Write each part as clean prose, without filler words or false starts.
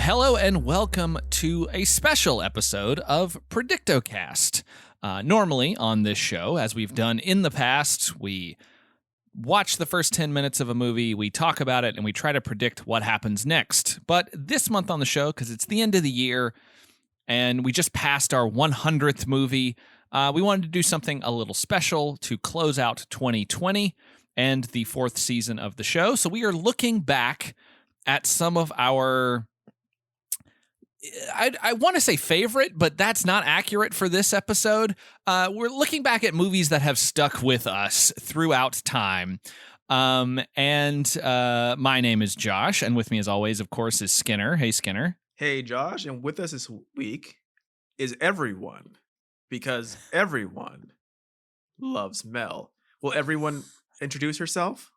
Hello and welcome to a special episode of Predictocast. Normally on this show, as we've done in the past, we watch the first 10 minutes of a movie, we talk about it, and we try to predict what happens next. But this month on the show, because it's the end of the year, and we just passed our 100th movie, we wanted to do something a little special to close out 2020 and the fourth season of the show. So we are looking back at some of our... I want to say favorite, but that's not accurate for this episode. We're looking back at movies that have stuck with us throughout time. My name is Josh, and with me as always, of course, is Skinner. Hey, Skinner. Hey, Josh. And with us this week is everyone, because everyone loves Mel. Will everyone introduce herself?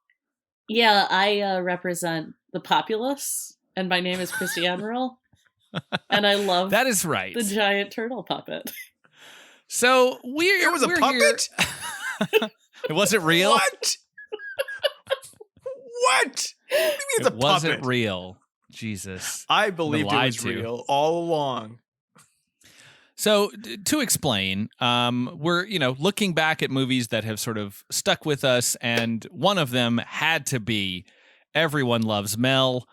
Yeah, I represent the populace, and my name is Christy Admiraal. And I love that is right. The giant turtle puppet. So it was a puppet? It wasn't real? What? What? What do you mean it's a puppet? It wasn't real. Jesus. I believed it was real all along. So to explain, we're, looking back at movies that have sort of stuck with us, and one of them had to be Everyone Loves Mel.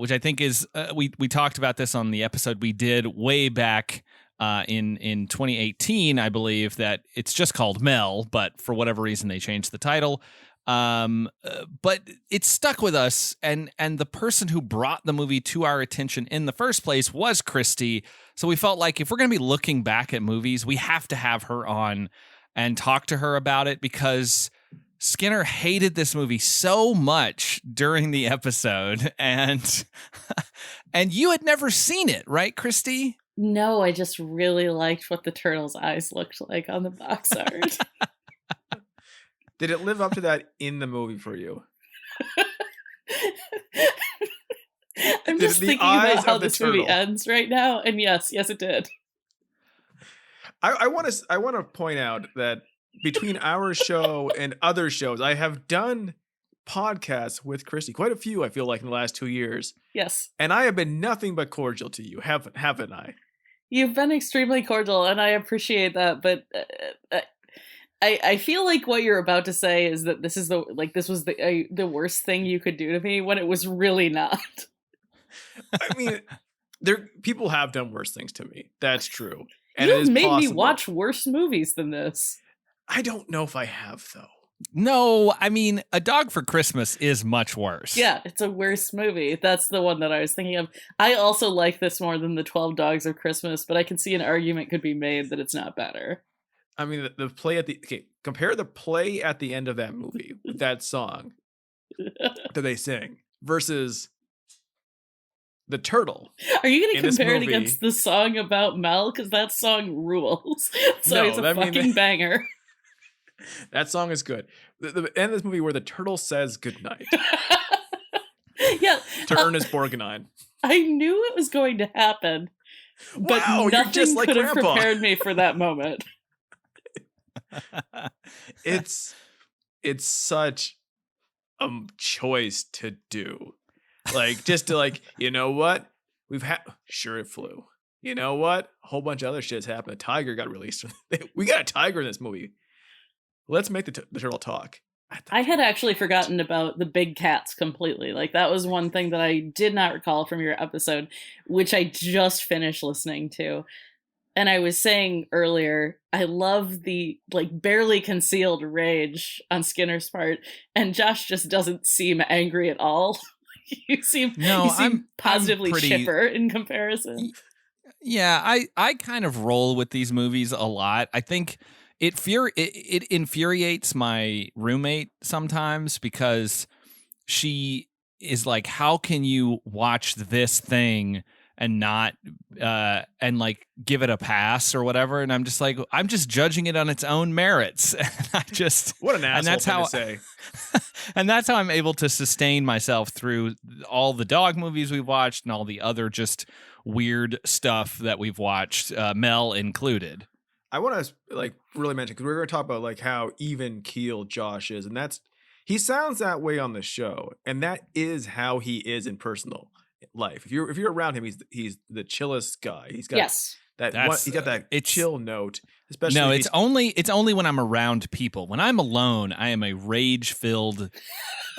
Which I think is, we talked about this on the episode we did way back in 2018, I believe, that it's just called Mel, but for whatever reason they changed the title. But it stuck with us, and the person who brought the movie to our attention in the first place was Christy. So we felt like if we're going to be looking back at movies, we have to have her on and talk to her about it, because Skinner hated this movie so much during the episode, and you had never seen it, right, Christy? No, I just really liked what the turtle's eyes looked like on the box art. Did it live up to that in the movie for you? I'm just thinking about how this movie ends right now, and yes, it did. I want to point out that between our show and other shows, I have done podcasts with Christy, quite a few, I feel like, in the last 2 years. Yes. And I have been nothing but cordial to you, haven't I? You've been extremely cordial, and I appreciate that, but I feel like what you're about to say is that this was the worst thing you could do to me, when it was really not. I mean, people have done worse things to me. That's true. And You've made me watch worse movies than this. I don't know if I have, though. No, I mean, A Dog for Christmas is much worse. Yeah, it's a worse movie. That's the one that I was thinking of. I also like this more than the 12 Dogs of Christmas, but I can see an argument could be made that it's not better. I mean, the play at compare the play at the end of that movie with that song that they sing versus the turtle. Are you going to compare it against the song about Mel? Because that song rules. So it's a fucking banger. That song is good. The end of this movie where the turtle says goodnight. Yeah. To Ernest Borgnine. I knew it was going to happen. But nothing could have prepared me for that moment. It's such a choice to do. Like, just to you know what? Sure, it flew. You know what? A whole bunch of other shit's happened. A tiger got released. We got a tiger in this movie. Let's make the turtle talk. I had actually forgotten about the big cats completely. Like, that was one thing that I did not recall from your episode, which I just finished listening to. And I was saying earlier, I love the barely concealed rage on Skinner's part, and Josh just doesn't seem angry at all. You seem positively chipper in comparison. Yeah, I kind of roll with these movies a lot. I think it infuriates my roommate sometimes, because she is like, how can you watch this thing and not give it a pass or whatever? And I'm just like, I'm just judging it on its own merits. And what an asshole to say. And that's how I'm able to sustain myself through all the dog movies we've watched and all the other just weird stuff that we've watched, Mel included. I want to really mention, because we're going to talk about how even keel Josh is, and he sounds that way on the show, and that is how he is in life. If you're around him, he's the chillest guy. He's got Yes. he's got that chill note. Especially no, it's only when I'm around people. When I'm alone, I am a rage-filled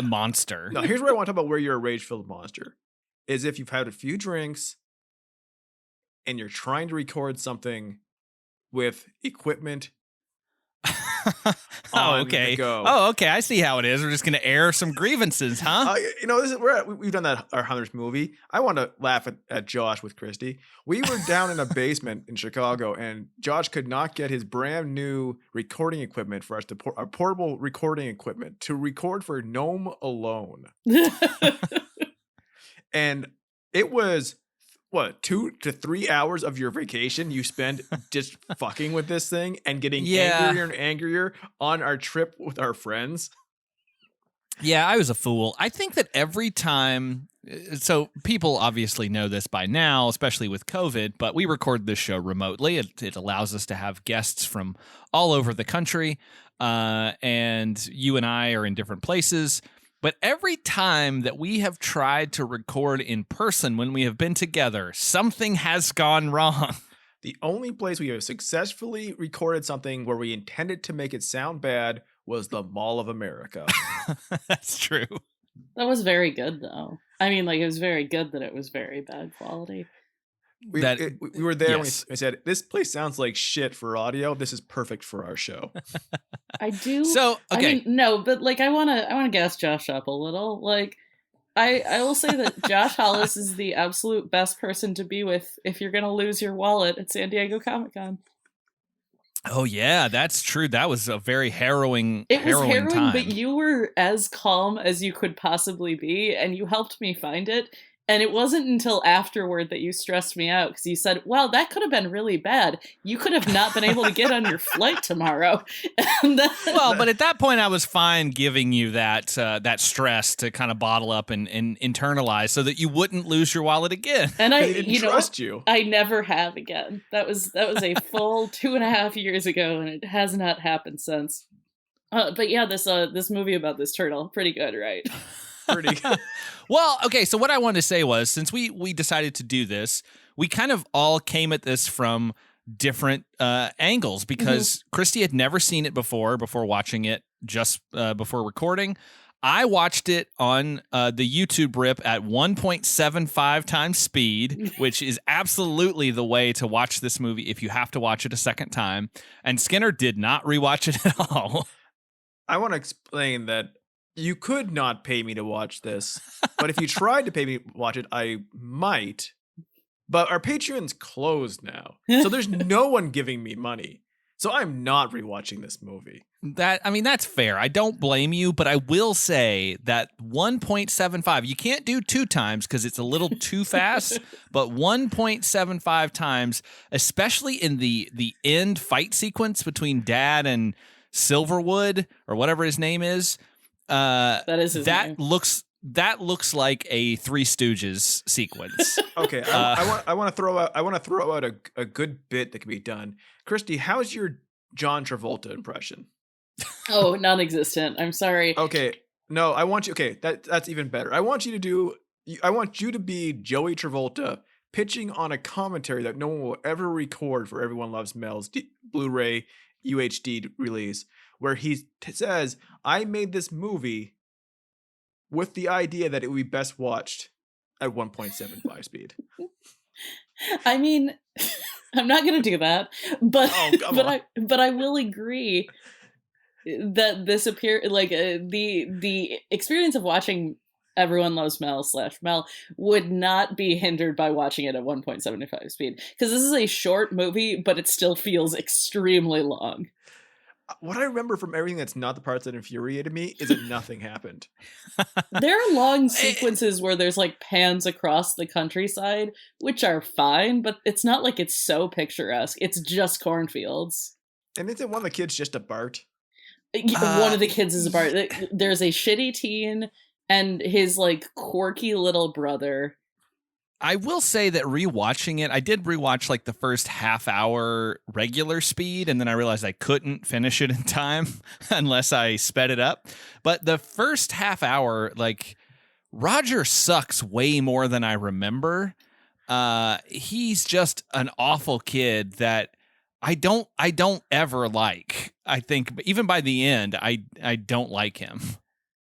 monster. No, here's where I want to talk about where you're a rage-filled monster. Is if you've had a few drinks and you're trying to record something with equipment. Oh, okay. Oh, okay. I see how it is. We're just going to air some grievances, huh? We've done that our 100th movie. I want to laugh at Josh with Christy. We were down in a basement in Chicago, and Josh could not get his brand new recording equipment for us to our portable recording equipment to record for Gnome Alone. And it was 2 to 3 hours of your vacation you spend just fucking with this thing and getting angrier and angrier on our trip with our friends. Yeah, I was a fool. I think that every time, so people obviously know this by now, especially with COVID, but we record this show remotely. It allows us to have guests from all over the country, and you and I are in different places. But every time that we have tried to record in person when we have been together, something has gone wrong. The only place we have successfully recorded something where we intended to make it sound bad was the Mall of America. That's true. That was very good, though. I mean, like, it was very good that it was very bad quality. We were there when we said, this place sounds like shit for audio. This is perfect for our show. I do. So, okay. I mean, no, but like, I want to gas Josh up a little. Like, I will say that Josh Hollis is the absolute best person to be with if you're going to lose your wallet at San Diego Comic-Con. Oh, yeah, that's true. That was a very harrowing It was harrowing, time. but you were as calm as you could possibly be, and you helped me find it. And it wasn't until afterward that you stressed me out because you said, wow, that could have been really bad. You could have not been able to get on your flight tomorrow. Well, but at that point, I was fine giving you that stress to kind of bottle up and internalize so that you wouldn't lose your wallet again. And I didn't trust you. I never have again. That was a full 2.5 years ago, and it has not happened since. But yeah, this movie about this turtle, pretty good, right? Pretty good. Well, okay, so what I wanted to say was, since we decided to do this, we kind of all came at this from different angles because Christy had never seen it before watching it just before recording. I watched it on the YouTube rip at 1.75 times speed, which is absolutely the way to watch this movie if you have to watch it a second time. And Skinner did not rewatch it at all. I want to explain that you could not pay me to watch this, but if you tried to pay me to watch it, I might. But our Patreon's closed now, so there's no one giving me money. So I'm not rewatching this movie. That's fair. I don't blame you, but I will say that 1.75, you can't do 2 times because it's a little too fast, but 1.75 times, especially in the end fight sequence between Dad and Silverwood, or whatever his name is, that is his name. That looks like a Three Stooges sequence. Okay, I want to throw out a good bit that can be done. Christy, how's your John Travolta impression? Oh, non-existent. I'm sorry. Okay, no, I want you. Okay, that's even better. I want you to be Joey Travolta pitching on a commentary that no one will ever record for Everyone Loves Mel's Blu-ray UHD release, where he says, I made this movie with the idea that it would be best watched at 1.75 speed. I mean, I'm not going to do that, but I will agree that this the experience of watching Everyone Loves Mel / Mel would not be hindered by watching it at 1.75 speed, because this is a short movie, but it still feels extremely long. What I remember from everything that's not the parts that infuriated me is that nothing happened. There are long sequences where there's like pans across the countryside, which are fine, but it's not like it's so picturesque. It's just cornfields. And isn't one of the kids just a Bart? One of the kids is a Bart. There's a shitty teen and his like quirky little brother. I will say that rewatching it, I did rewatch like the first half hour regular speed, and then I realized I couldn't finish it in time unless I sped it up. But the first half hour, like Roger sucks way more than I remember. He's just an awful kid that I don't ever like. I think even by the end, I don't like him.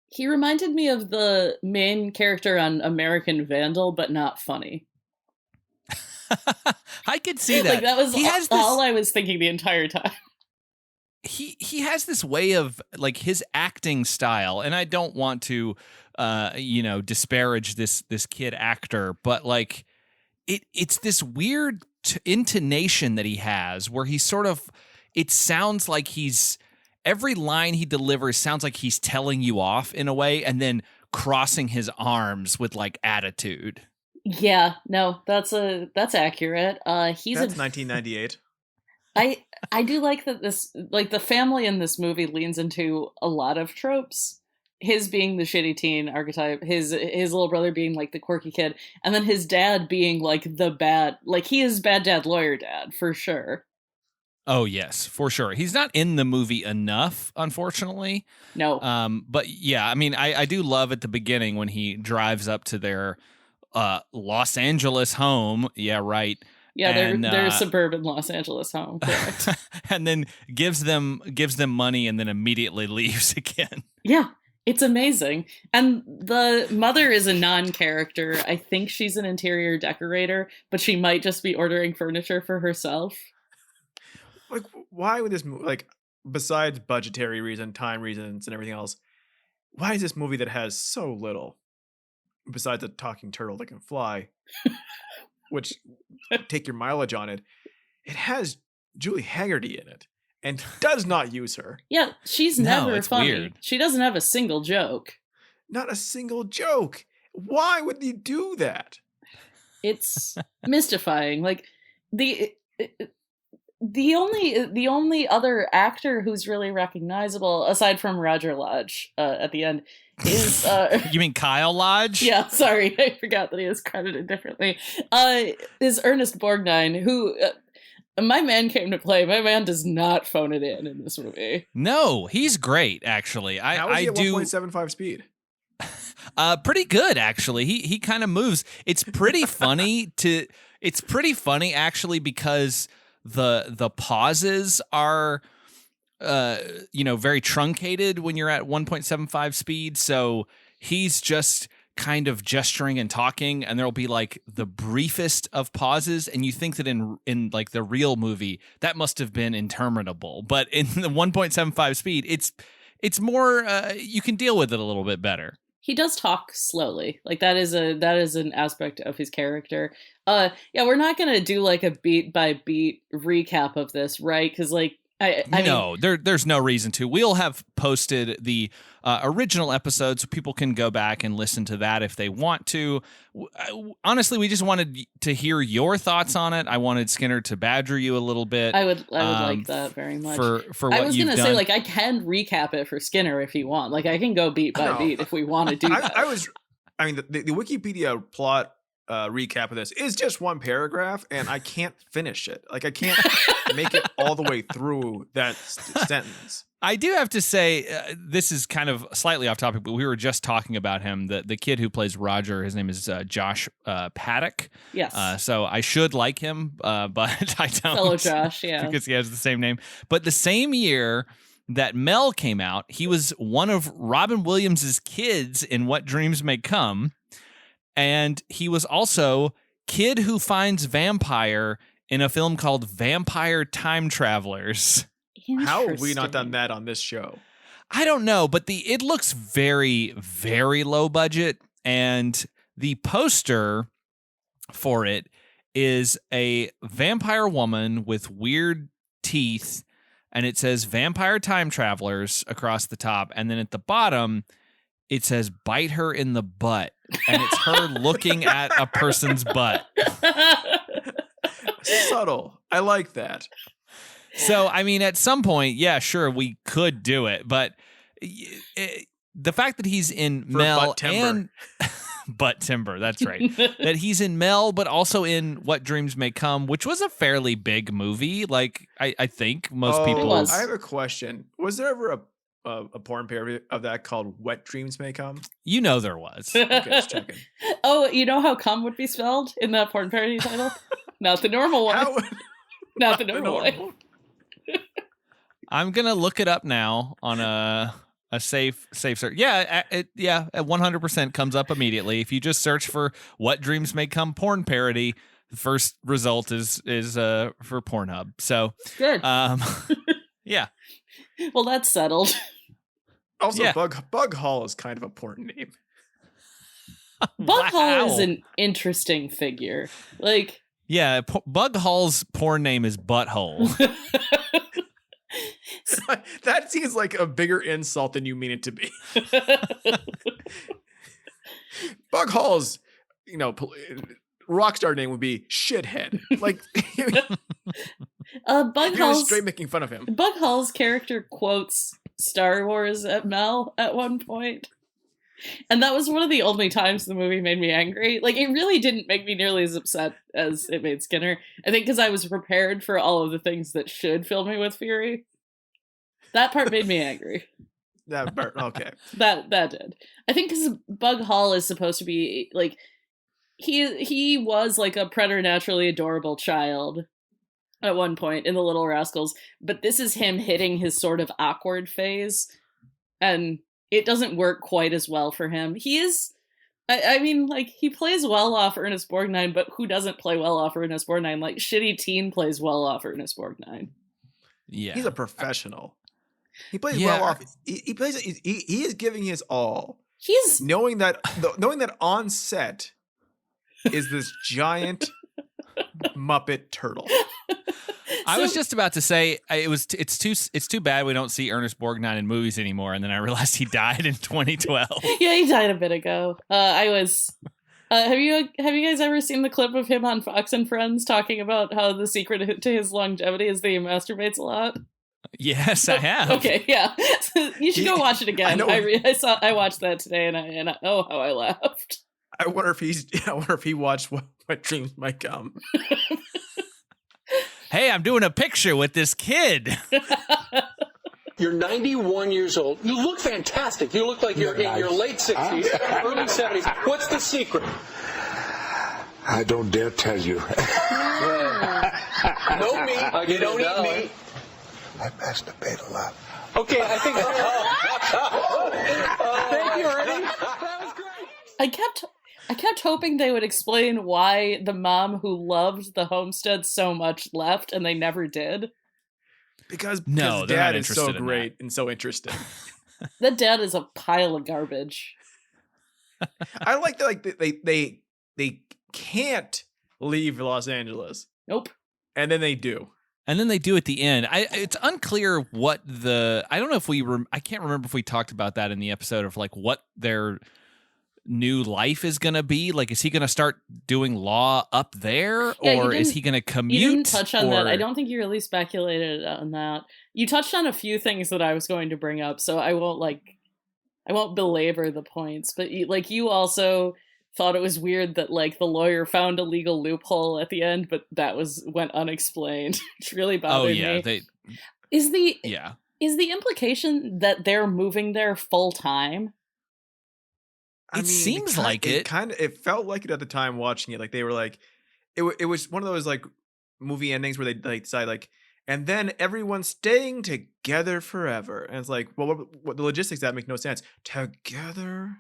He reminded me of the main character on American Vandal, but not funny. I could see that. Like that was all I was thinking the entire time. He has this way of like his acting style, and I don't want to disparage this kid actor, but like it's this weird intonation that he has where he sort of, it sounds like every line he delivers sounds like he's telling you off in a way and then crossing his arms with like attitude. Yeah, no, that's accurate. That's 1998. I do like that the family in this movie leans into a lot of tropes. His being the shitty teen archetype, his little brother being like the quirky kid, and then his dad being like he is bad dad, lawyer dad, for sure. Oh yes, for sure. He's not in the movie enough, unfortunately. No. But yeah, I mean, I do love at the beginning when he drives up to their Los Angeles home. Yeah, right. Yeah, their suburban Los Angeles home. Correct. And then gives them money and then immediately leaves again. Yeah, it's amazing. And the mother is a non-character. I think she's an interior decorator, but she might just be ordering furniture for herself. Like, why would this movie, like, besides budgetary reason, time reasons, and everything else, why is this movie that has so little, besides a talking turtle that can fly, which, take your mileage on it, it has Julie Haggerty in it and does not use her. Yeah, she's never funny. Weird. She doesn't have a single joke. Not a single joke. Why would he do that? It's mystifying. Like the only other actor who's really recognizable, aside from Roger Lodge at the end, is You mean Kyle Lodge? Yeah, sorry, I forgot that he was credited differently. Is Ernest Borgnine, who my man came to play. My man does not phone it in this movie. No, he's great actually. How is he at 1.75 speed? Pretty good actually. He kind of moves. It's pretty funny actually because the pauses are very truncated when you're at 1.75 speed, so he's just kind of gesturing and talking, and there'll be like the briefest of pauses, and you think that in like the real movie that must have been interminable, but in the 1.75 speed it's more you can deal with it a little bit better. He does talk slowly. Like that is an aspect of his character. Yeah, we're not gonna do like a beat by beat recap of this, right? Because like I mean, there's no reason to. We'll have posted the original episode so people can go back and listen to that if they want to. Honestly, we just wanted to hear your thoughts on it. I wanted Skinner to badger you a little bit. I would like that very much. For what I was you've gonna done. say, like, I can recap it for Skinner if you want. Like, I can go beat by beat if we want to do that. I mean, the Wikipedia plot recap of this is just one paragraph, and I can't finish it. Like, I can't make it all the way through that sentence. I do have to say, this is kind of slightly off topic, but we were just talking about him. The kid who plays Roger, his name is Josh Paddock. Yes. So I should like him, but I don't. Fellow Josh, yeah. Because he has the same name. But the same year that Mel came out, he was one of Robin Williams' kids in What Dreams May Come. And he was also Kid Who Finds Vampire in a film called Vampire Time Travelers. How have we not done that on this show? I don't know, but it looks very, very low budget, and the poster for it is a vampire woman with weird teeth, and it says Vampire Time Travelers across the top, and then at the bottom it says bite her in the butt, and it's her looking at a person's butt. Subtle. I like that. So, I mean, at some point, yeah, sure, we could do it, but the fact that he's in Mel and Butt Timber, that's right, that he's in Mel, but also in What Dreams May Come, which was a fairly big movie. Like, I think most people. I have a question. Was there ever a porn parody of that called "Wet Dreams May Come"? You know there was. Okay, just checking. Oh, you know how "cum" would be spelled in that porn parody title? Not the normal one. How, Not the normal way. I'm gonna look it up now on a safe search. Yeah, at 100% comes up immediately. If you just search for "What Dreams May Come" porn parody, the first result is for Pornhub. So Good. Yeah. Well, that's settled. Also, Yeah. Bug Hall is kind of a porn name. Bug Hall is Wow. an interesting figure. Like, Yeah, Bug Hall's porn name is Butthole. That seems like a bigger insult than you mean it to be. Bug Hall's, rock star name would be Shithead. Like, Bug you're Hall's straight making fun of him. Bug Hall's character quotes Star Wars at Mel at one point. And that was one of the only times the movie made me angry. Like, it really didn't make me nearly as upset as it made Skinner. I think because I was prepared for all of the things that should fill me with fury. That part made me angry. That part, okay. That did. I think because Bug Hall is supposed to be, like, he was, like, a preternaturally adorable child at one point in The Little Rascals. But this is him hitting his sort of awkward phase. And it doesn't work quite as well for him. He is, I mean, like, he plays well off Ernest Borgnine, but who doesn't play well off Ernest Borgnine? Like, Shitty Teen plays well off Ernest Borgnine. Yeah. He's a professional. He plays Yeah. well off. He plays. He is giving his all. He's Knowing that on set is this giant Muppet turtle. I was just about to say it's too bad we don't see Ernest Borgnine in movies anymore, and then I realized he died in 2012. Yeah, he died a bit ago. Have you guys ever seen the clip of him on Fox and Friends talking about how the secret to his longevity is that he masturbates a lot? Yes, I have. Okay, yeah. You should go watch it again. I watched that today, and I oh how I laughed. I wonder if he watched what Dreams Might Come. Hey, I'm doing a picture with this kid. You're 91 years old. You look fantastic. You look like you're in your late 60s, early 70s. What's the secret? I don't dare tell you. No meat. You don't eat meat. I masturbate a lot. Okay, I think. Thank you, Ernie. That was great. I kept hoping they would explain why the mom who loved the homestead so much left, and they never did. Because No, they're not dad is so interested in great and so interesting. That dad is a pile of garbage. I like that. Like they can't leave Los Angeles, Nope. and then they do. And then they do at the end. It's unclear what I don't know if I can't remember if we talked about that in the episode of like what their new life is going to be. Like, is he going to start doing law up there, Yeah, or is he going to commute? You didn't touch on that. or- I don't think you really speculated on that. You touched on a few things that I was going to bring up, so I won't belabor the points. But you also thought it was weird that like the lawyer found a legal loophole at the end, but that went unexplained, which really bothered me. Is the implication that they're moving there full time? It seems like it. It felt like it at the time watching it. Like they were like, it was one of those like movie endings where they like decide like, and then everyone's staying together forever. And it's like, well, what the logistics that make no sense. Together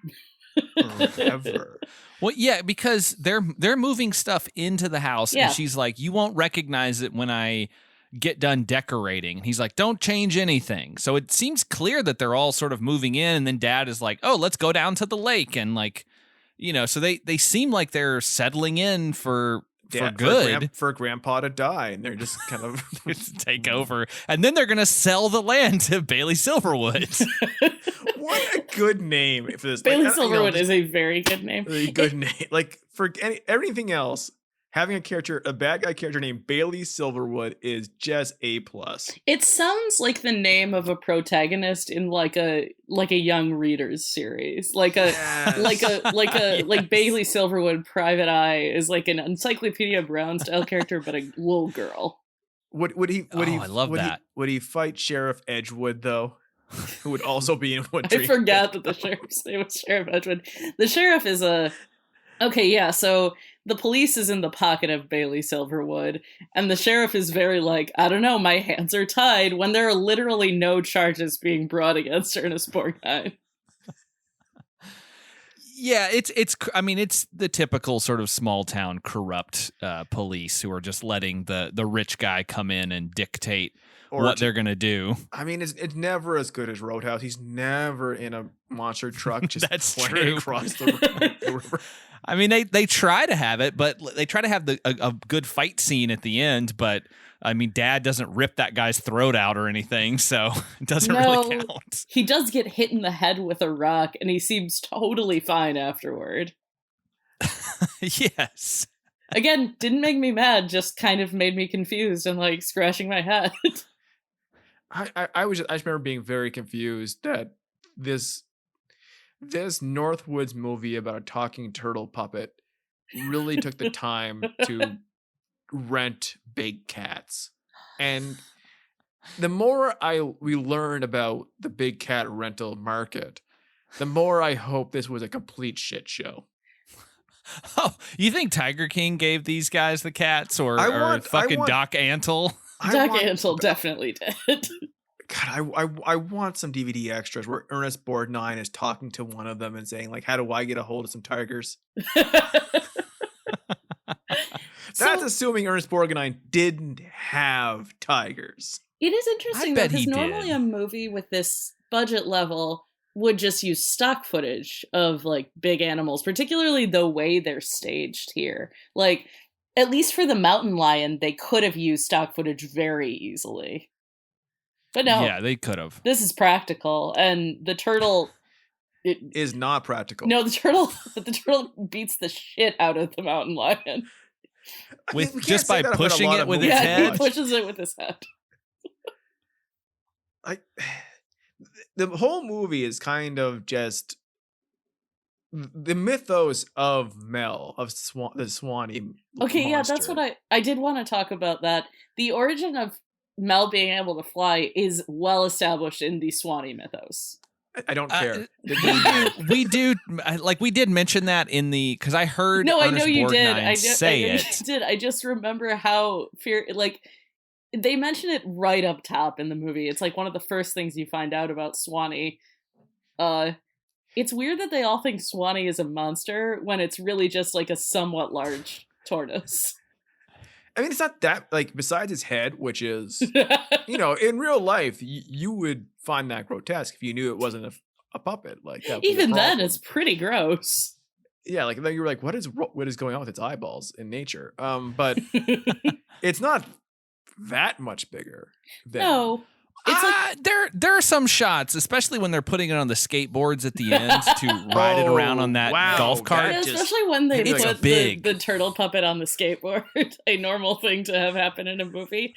forever. Well, yeah, because they're moving stuff into the house, Yeah. and she's like, "You won't recognize it when I get done decorating." And he's like, "Don't change anything." So it seems clear that they're all sort of moving in, and then Dad is like, "Oh, let's go down to the lake," and like, so they seem like they're settling in for good. For Grandpa to die, and they're just kind of take over, and then they're gonna sell the land to Bailey Silverwood. What a good name for this. Bailey Like, Silverwood is a very good name. really good name. Like for everything else, having a bad guy character named Bailey Silverwood is just A+. It sounds like the name of a protagonist in like a young readers series, like Bailey Silverwood. Private Eye is like an Encyclopedia Brown style character, but a little girl. Would he? I love that. Would he fight Sheriff Edgewood though? who would also be in One I Tree. forgot that the sheriff's name was Sheriff Edgewood. The sheriff is okay, yeah, so the police is in the pocket of Bailey Silverwood, and the sheriff is very like, I don't know, my hands are tied, when there are literally no charges being brought against Ernest Borgnine. Yeah, it's I mean, it's the typical sort of small town corrupt police who are just letting the rich guy come in and dictate what they're going to do. I mean, it's never as good as Roadhouse. He's never in a monster truck just That's flying true. across the river. I mean, they try to have it, but they try to have a good fight scene at the end. But I mean, Dad doesn't rip that guy's throat out or anything, so it doesn't really count. He does get hit in the head with a rock, and he seems totally fine afterward. Yes. Again, didn't make me mad, just kind of made me confused and like scratching my head. I just remember being very confused that this Northwoods movie about a talking turtle puppet really took the time to rent big cats. And the more we learn about the big cat rental market, the more I hope this was a complete shit show. Oh, you think Tiger King gave these guys the cats, or fucking Doc Antle? Doc Antle definitely did. God, I want some DVD extras where Ernest Borgnine is talking to one of them and saying, like, how do I get a hold of some tigers? That's assuming Ernest Borgnine didn't have tigers. It is interesting though, because normally a movie with this budget level would just use stock footage of like big animals, particularly the way they're staged here. Like, at least for the mountain lion, they could have used stock footage very easily. But no. Yeah, they could have. This is practical, and the turtle it is not practical. No, the turtle beats the shit out of the mountain lion. With just by pushing it with its head? Yeah, he pushes it with his head. The whole movie is kind of just the mythos of Mel, of the Swanee Okay, monster. yeah, that's what I did want to talk about that. The origin of Mel being able to fly is well established in the Swanee mythos. I don't care. We did mention that in the, because I heard No, Ernest I know you Borgnine did. say I it. You did. I just remember how they mention it right up top in the movie. It's like one of the first things you find out about Swanee. It's weird that they all think Swanee is a monster when it's really just like a somewhat large tortoise. I mean, it's not that, like, besides his head, which is, in real life, you would find that grotesque if you knew it wasn't a puppet. Like, even then, it's pretty gross. Yeah, like, then you were like, what is going on with its eyeballs in nature? But it's not that much bigger. No. There are some shots, especially when they're putting it on the skateboards at the end to ride it around on that golf cart. Yeah, especially when they put the turtle puppet on the skateboard, a normal thing to have happen in a movie.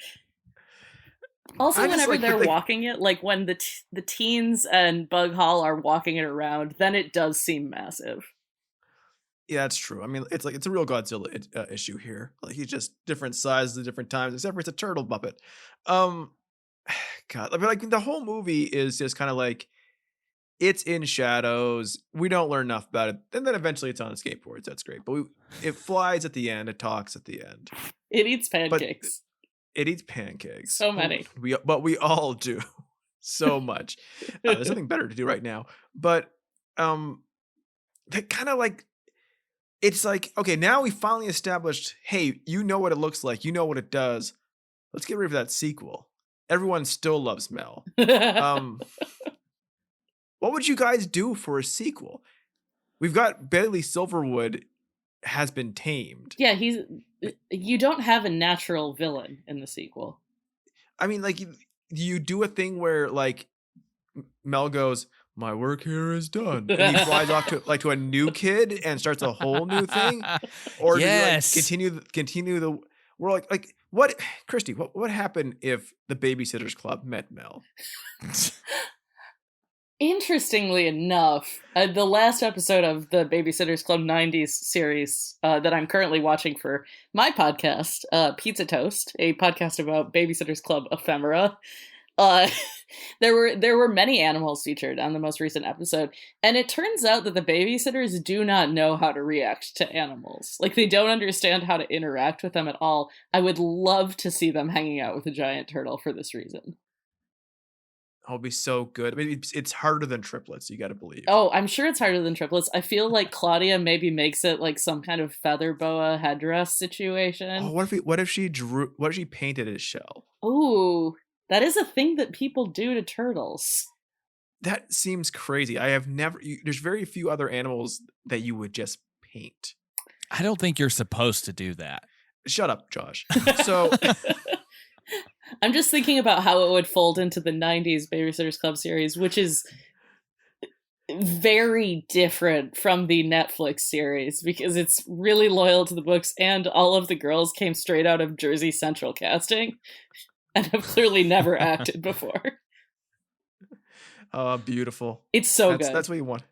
Also, whenever they're walking it, like when the teens and Bug Hall are walking it around, then it does seem massive. Yeah, that's true. I mean, it's a real Godzilla issue here. Like, he's just different sizes at different times, except for it's a turtle puppet. God, like the whole movie is just kind of like, it's in shadows. We don't learn enough about it, and then eventually it's on skateboards. That's great, but it flies at the end. It talks at the end. It eats pancakes. It eats pancakes. So many. But we all do so much. There's something better to do right now. But that kind of like, it's like, okay, now we finally established, hey, you know what it looks like. You know what it does. Let's get ready for that sequel. Everyone still loves Mel. What would you guys do for a sequel? We've got Bailey Silverwood has been tamed. Yeah, you don't have a natural villain in the sequel. I mean, like, you do a thing where, like, Mel goes, my work here is done, and he flies off to a new kid and starts a whole new thing, or yes. do you, like, continue the. We're like what, Christy? What happened if the Babysitters Club met Mel? Interestingly enough, the last episode of the Babysitters Club 90s series that I'm currently watching for my podcast, Pizza Toast, a podcast about Babysitters Club ephemera, Uh, there were many animals featured on the most recent episode, and it turns out that the babysitters do not know how to react to animals. Like, they don't understand how to interact with them at all. I would love to see them hanging out with a giant turtle for this reason. Oh, it'll be so good. I mean, it's harder than triplets, you got to believe. Oh, I'm sure it's harder than triplets. I feel like Claudia maybe makes it like some kind of feather boa headdress situation. Oh, what if she painted his shell? Ooh, that is a thing that people do to turtles. That seems crazy. I have never. There's very few other animals that you would just paint. I don't think you're supposed to do that. Shut up, Josh. So I'm just thinking about how it would fold into the 90s Babysitters Club series, which is very different from the Netflix series because it's really loyal to the books, and all of the girls came straight out of Jersey Central casting and have clearly never acted before. Oh, beautiful. It's so good. That's what you want.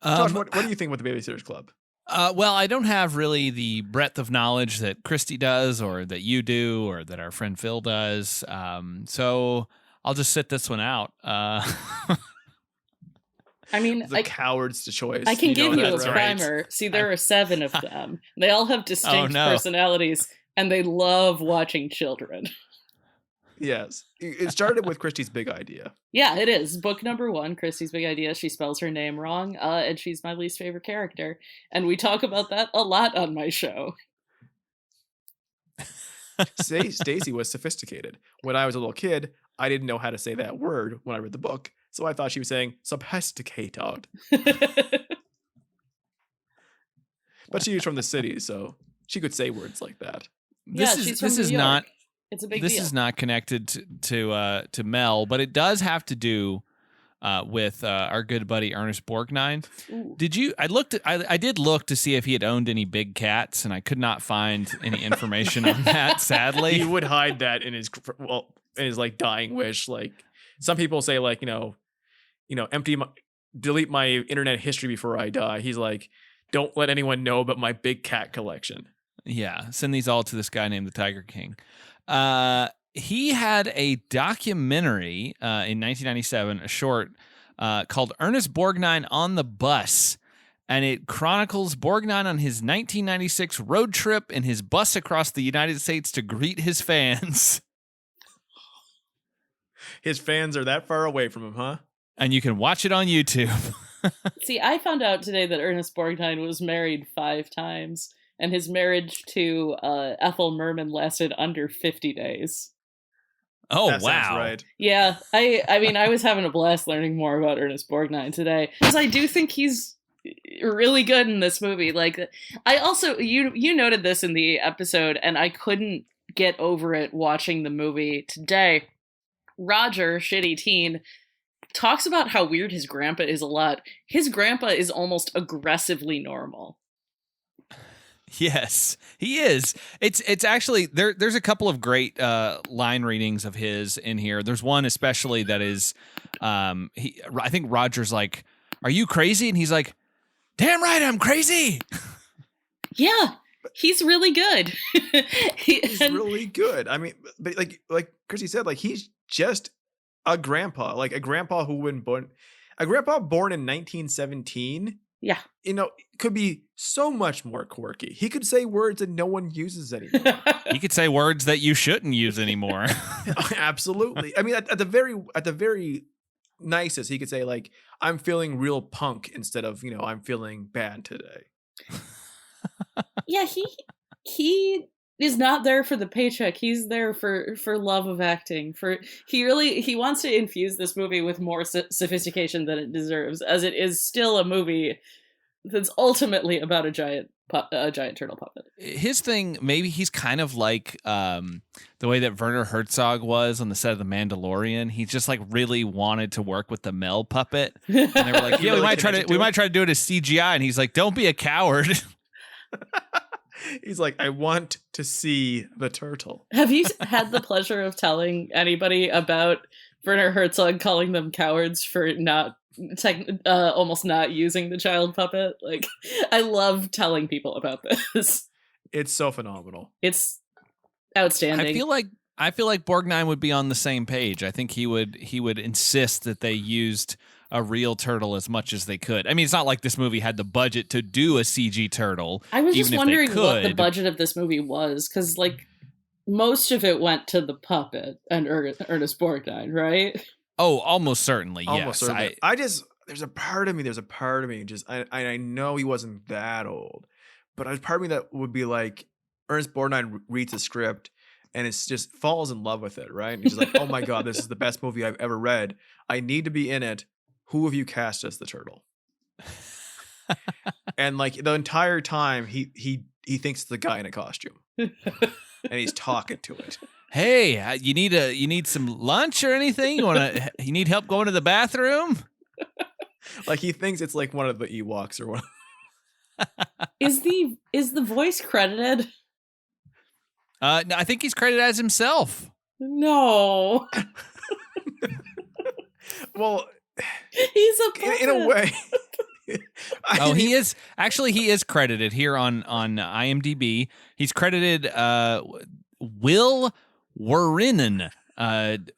Josh, what do you think with the Babysitters Club? Well, I don't have really the breadth of knowledge that Christy does, or that you do, or that our friend Phil does. So I'll just sit this one out. I mean, the coward's choice. I can give you a right. primer. See, there are 7 of them. They all have distinct personalities, and they love watching children. Yes. It started with Christy's big idea. Yeah, it is. Book number 1, Christy's big idea. She spells her name wrong, and she's my least favorite character. And we talk about that a lot on my show. Stacy was sophisticated. When I was a little kid, I didn't know how to say that word when I read the book. So I thought she was saying sophisticated. But she was from the city, so she could say words like that. This is not. It's a big deal. This is not connected to Mel, but it does have to do with our good buddy Ernest Borgnine. Ooh. Did you? I did look to see if he had owned any big cats, and I could not find any information on that. Sadly, he would hide that in his like dying wish. Like some people say, like delete my internet history before I die. He's like, don't let anyone know about my big cat collection. Yeah, send these all to this guy named the Tiger King. He had a documentary in 1997, a short called Ernest Borgnine on the Bus, and it chronicles Borgnine on his 1996 road trip in his bus across the United States to greet his fans. His fans are that far away from him, huh? And you can watch it on YouTube. See, I found out today that Ernest Borgnine was married 5 times. And his marriage to Ethel Merman lasted under 50 days. Oh, that wow. Sounds right. Yeah, I mean, I was having a blast learning more about Ernest Borgnine today. Because I do think he's really good in this movie. Like, I also, you noted this in the episode, and I couldn't get over it watching the movie today. Roger, shitty teen, talks about how weird his grandpa is a lot. His grandpa is almost aggressively normal. Yes, he is. It's actually there's a couple of great line readings of his in here. There's one especially that is I think Roger's like, "Are you crazy?" And he's like, "Damn right, I'm crazy." Yeah, he's really good. He's really good. I mean, but like Chrissy said, like he's just a grandpa, like a grandpa who wouldn't born in 1917. Yeah. Could be so much more quirky. He could say words that no one uses anymore. He could say words that you shouldn't use anymore. Absolutely. I mean, at the very nicest, he could say like, "I'm feeling real punk" instead of, I'm feeling bad today. Yeah, he is not there for the paycheck. He's there for love of acting. He wants to infuse this movie with more sophistication than it deserves, as it is still a movie that's ultimately about a giant turtle puppet. His thing, maybe he's kind of like the way that Werner Herzog was on the set of The Mandalorian. He just like really wanted to work with the Mel puppet, and they were like, "Yeah, we might try to do it as CGI," and he's like, "Don't be a coward." He's like, "I want to see the turtle." Have you had the pleasure of telling anybody about Werner Herzog calling them cowards for not almost not using the child puppet? Like, I love telling people about this. It's so phenomenal. It's outstanding. I feel like I feel like Borgnine would be on the same page. I think he would insist that they used a real turtle as much as they could. I mean, it's not like this movie had the budget to do a CG turtle. I was just even if wondering they what the could. budget of this movie was, because like most of it went to the puppet and Ernest Borgnine, right? Oh, almost certainly. Almost yes. certainly. There's a part of me just I know he wasn't that old, but there's part of me that would be like, Ernest Borgnine reads the script and it's just falls in love with it, right? And he's like, oh my God, this is the best movie I've ever read. I need to be in it. Who have you cast as the turtle? And like the entire time he thinks it's the guy in a costume. And he's talking to it. Hey, you need some lunch or anything? You need help going to the bathroom? Like he thinks it's like one of the Ewoks or one. Is the voice credited? No, I think he's credited as himself. No. Well, He's a puppet. in a way. He is credited here on IMDb. He's credited Will Wurinen, Wurinen.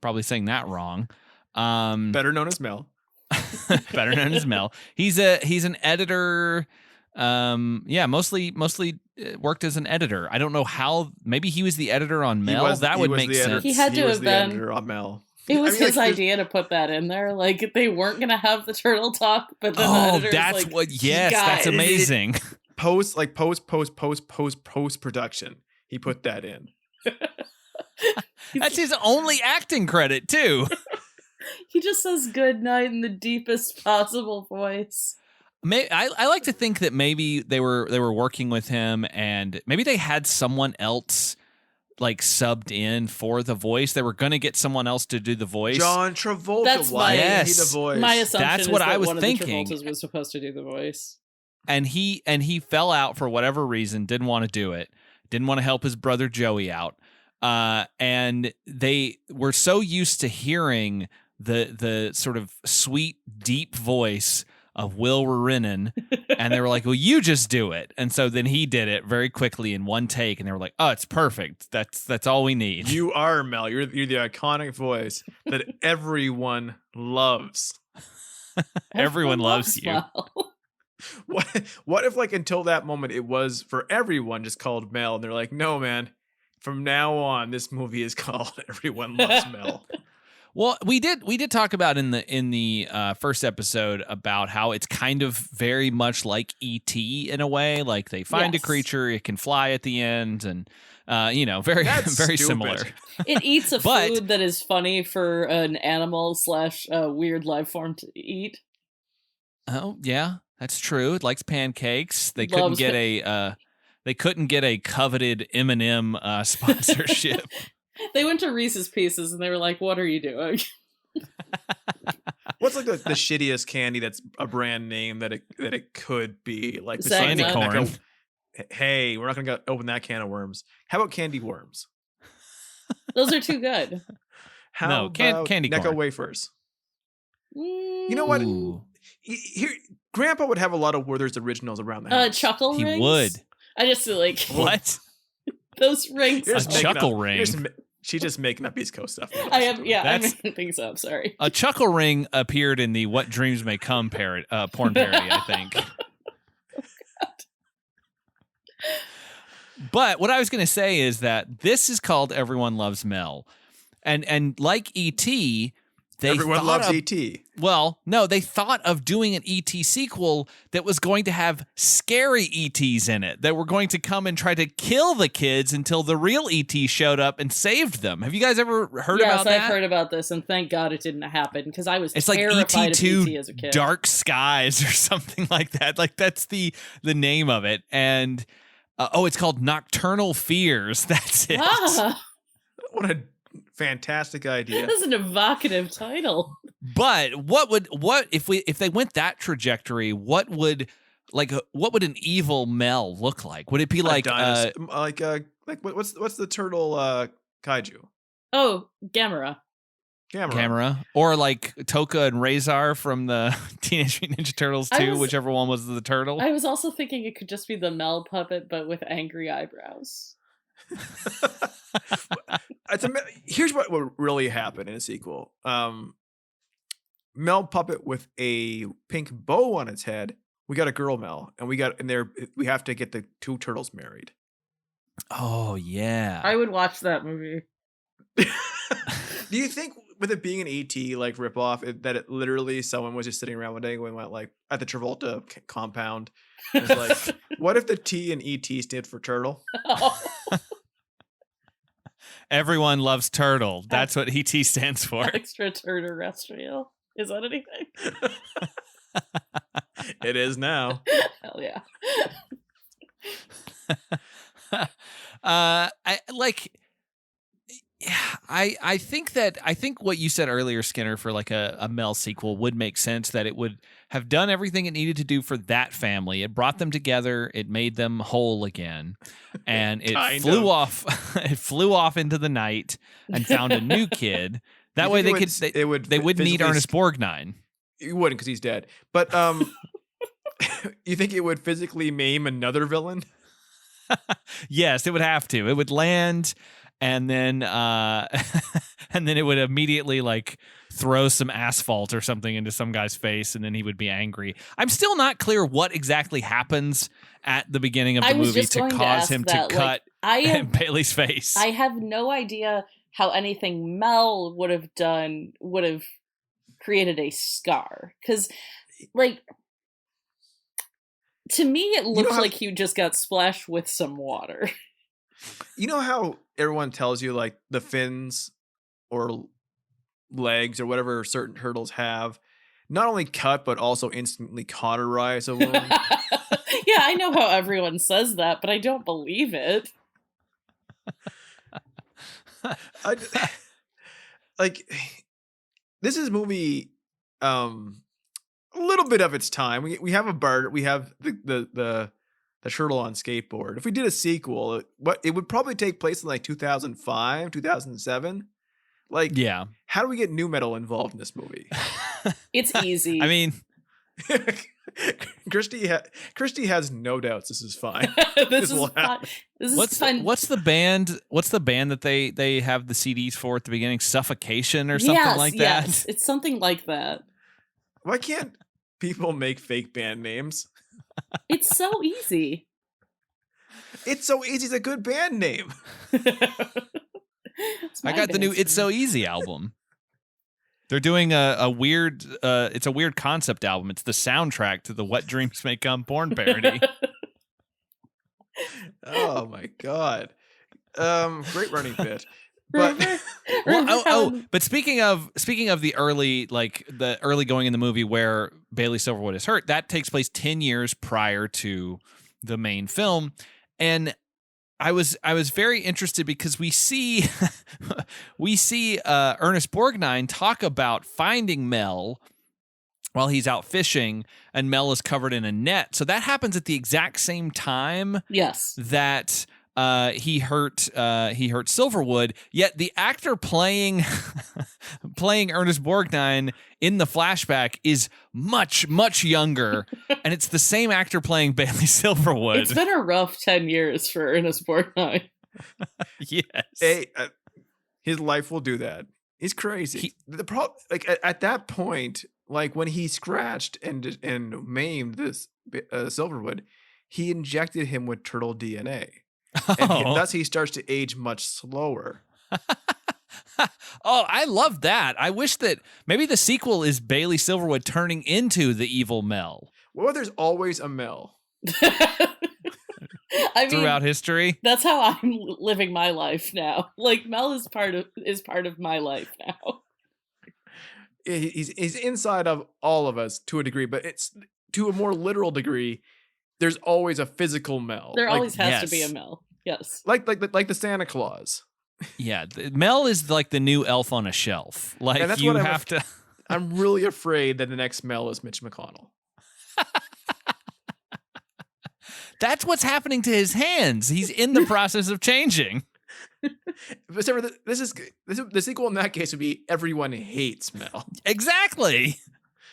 Probably saying that wrong. Better known as Mel. Better known as Mel. He's an editor. Mostly worked as an editor. I don't know how. Maybe he was the editor on Mel. That would make sense. He had to have been editor on Mel. It was his idea to put that in there. Like they weren't gonna have the turtle talk, but then the editor's that's like, what. Yes, guys. that's amazing. Post production. He put that in. That's his only acting credit too. He just says good night in the deepest possible voice. I like to think that maybe they were working with him, and maybe they had someone else like subbed in for the voice. They were going to get someone else to do the voice. John Travolta. That's why my- did he the voice? My assumption That's is what that I was one thinking. of the Travoltas was supposed to do the voice. And he fell out for whatever reason. Didn't want to do it. Didn't want to help his brother Joey out. And they were so used to hearing the sort of sweet, deep voice of Will Wurinen, and they were like, well, you just do it. And so then he did it very quickly in one take, and they were like, oh, it's perfect. That's all we need. You are Mel. You're the iconic voice that everyone loves. Everyone loves you. Mel. What if like until that moment it was for everyone just called Mel, and they're like, no man, from now on this movie is called Everyone Loves Mel. Well, we did talk about in the first episode about how it's kind of very much like E.T. in a way. Like they find a Yes. creature, it can fly at the end, and very That's very stupid. similar. It eats a But- food that is funny for an animal / weird life form to eat. Oh yeah, that's true. It likes pancakes. They Loves couldn't get a coveted M&M sponsorship. They went to Reese's Pieces and they were like, what are you doing? What's like the shittiest candy that's a brand name that it could be? Like Zag Candy Nut. corn. Hey, we're not gonna open that can of worms. How about candy worms? Those are too good. How No, about candy Necco corn. wafers? You You know what? Ooh, Here, Grandpa would have a lot of Werther's originals around the house. Chuckle he rings? would. I just feel like What? those rings. You're A just making chuckle up- ring. you're just she's just making up East Coast stuff. I am, yeah, I'm That's- making things up. Sorry. A chuckle ring appeared in the "What Dreams May Come" porn parody, I think. But what I was going to say is that this is called Everyone Loves Mel, and like E.T., they Everyone thought loves of- ET. Well, no, they thought of doing an E.T. sequel that was going to have scary E.T.s in it that were going to come and try to kill the kids until the real E.T. showed up and saved them. Have you guys ever heard Yes, about that? I've heard about this, and thank God it didn't happen because I was It's like terrified of ET2 ET as a kid. Dark Skies or something like that. Like that's the name of it. And it's called Nocturnal Fears. That's it. Ah, What a fantastic idea. that's an evocative title. But if they went that trajectory, what would an evil Mel look like? Would it be like what's the turtle kaiju? Oh, Gamera. Camera. Or like Toka and Razor from the Teenage Mutant Ninja Turtles 2, whichever one was the turtle. I was also thinking it could just be the Mel puppet, but with angry eyebrows. Here's what would really happen in a sequel. Mel puppet with a pink bow on its head. We got a girl Mel, and we have to get the two turtles married. Oh yeah. I would watch that movie. Do you think with it being an ET like ripoff, that it literally someone was just sitting around one day and went like at the Travolta compound, and was like, what if the T in ET stood for turtle? Oh. Everyone loves turtle. That's what ET stands for. Extraterrestrial. Is that anything? It is now. Hell yeah. I think what you said earlier, Skinner, for like a Mel sequel would make sense, that it would have done everything it needed to do for that family. It brought them together, it made them whole again, and it flew off into the night and found a new kid. That way they wouldn't need Ernest Borgnine. You wouldn't, because he's dead. But you think it would physically maim another villain? Yes, it would have to. It would land, and then it would immediately like throw some asphalt or something into some guy's face, and then he would be angry. I'm still not clear what exactly happens at the beginning of the movie to cause him to cut Bailey's face. I have no idea how anything Mel would have done would have created a scar, because like, to me it looks like he just got splashed with some water. You know how everyone tells you like the fins or legs or whatever certain turtles have not only cut but also instantly cauterize a wound? Yeah, I know how everyone says that, but I don't believe it. Like, this is a movie a little bit of its time. We have a bird, we have the turtle on skateboard. If we did a sequel, it would probably take place in like 2005, 2007. Like, yeah, how do we get nu metal involved in this movie? It's easy. I mean, Christy has no doubts this is fine. This is fun. What's the band? What's the band that they have the CDs for at the beginning? Suffocation or something like that? Yes, it's something like that. Why can't people make fake band names? It's so easy. It's so easy. It's a good band name. I got the new "It's So Easy" album. They're doing a weird. It's a weird concept album. It's the soundtrack to the "What Dreams May Come" porn parody. Oh my god! Great running bit. But but speaking of the early going in the movie where Bailey Silverwood is hurt, that takes place 10 years prior to the main film, and I was very interested because we see Ernest Borgnine talk about finding Mel while he's out fishing, and Mel is covered in a net. So that happens at the exact same time. Yes, that. He hurt Silverwood, yet the actor playing Ernest Borgnine in the flashback is much, much younger, and it's the same actor playing Bailey Silverwood. It's been a rough 10 years for Ernest Borgnine. Yes. Hey, his life will do that. He's crazy. The problem, like at that point, like when he scratched and maimed this Silverwood, he injected him with turtle DNA. And thus he starts to age much slower. Oh, I love that. I wish that maybe the sequel is Bailey Silverwood turning into the evil Mel. Well, there's always a Mel. Throughout history. That's how I'm living my life now. Like, Mel is part of my life now. He's inside of all of us to a degree, but it's to a more literal degree. There's always a physical Mel. There always has to be a Mel. Yes. Like the Santa Claus. Yeah, Mel is like the new elf on a shelf. Like, and that's you what have to. I'm really afraid that the next Mel is Mitch McConnell. That's what's happening to his hands. He's in the process of changing. But Sarah, the sequel in that case would be Everyone Hates Mel. Exactly.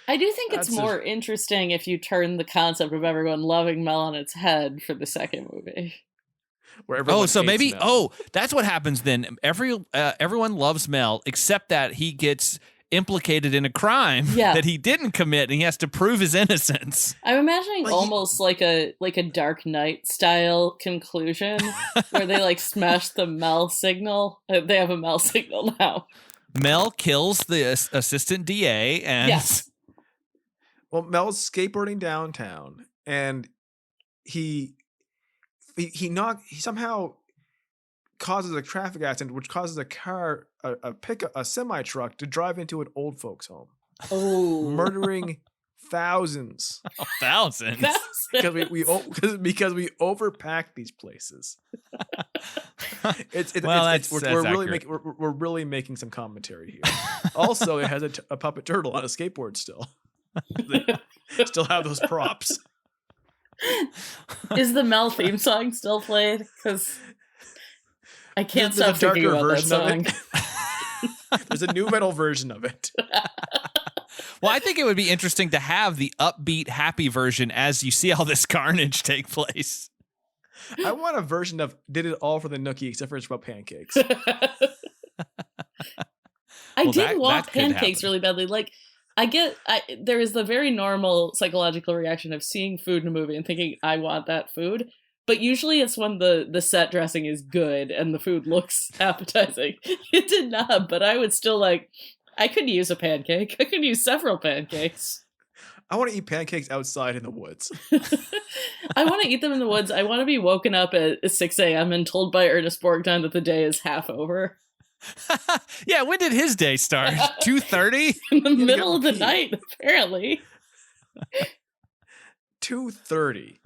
I do think it's That's more interesting if you turn the concept of everyone loving Mel on its head for the second movie. Where everyone So hates maybe Mel. that's what happens then. Everyone loves Mel except that he gets implicated in a crime that he didn't commit, and he has to prove his innocence. I'm imagining almost like a Dark Knight style conclusion where they like smash the Mel signal. They have a Mel signal now. Mel kills the assistant DA, and yes. Well, Mel's skateboarding downtown, and he somehow causes a traffic accident, which causes a semi truck to drive into an old folks' home, murdering thousands. Thousands. Because we overpack these places. We're really making some commentary here. Also, it has a puppet turtle on a skateboard still. They still have those props. Is the Mel theme song still played? Because I can't stop thinking about that song. There's a new metal version of it. Well, I think it would be interesting to have the upbeat, happy version as you see all this carnage take place. I want a version of did it all for the nookie, except for it's about pancakes. I did want pancakes really badly. Like, there is the very normal psychological reaction of seeing food in a movie and thinking, I want that food. But usually it's when the set dressing is good and the food looks appetizing. It did not, but I would still I could use a pancake. I could use several pancakes. I want to eat pancakes outside in the woods. I want to eat them in the woods. I want to be woken up at 6 a.m. and told by Ernest Borgnine that the day is half over. Yeah, when did his day start? 2:30? In the middle of the night, apparently. 2:30.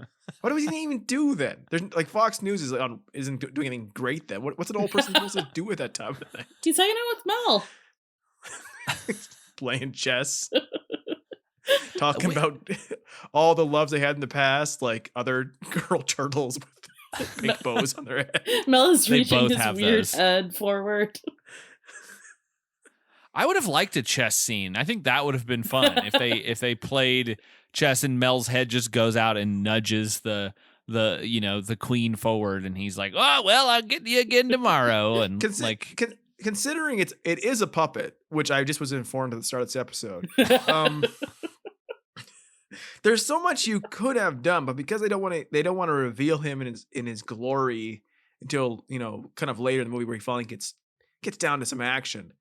What does he even do then? There's Fox News isn't doing anything great then. What's an old person supposed to do at that time of the night? He's hanging out with Mel. Playing chess. Talking about all the loves they had in the past, like other girl turtles with pink bows on their head. Mel is reaching his weird head forward. I would have liked a chess scene. I think that would have been fun if they played chess and Mel's head just goes out and nudges the queen forward, and he's like, "Oh well, I'll get you again tomorrow." And considering it is a puppet, which I just was informed at the start of this episode. There's so much you could have done, but because they don't want to reveal him in his glory until kind of later in the movie where he finally gets down to some action.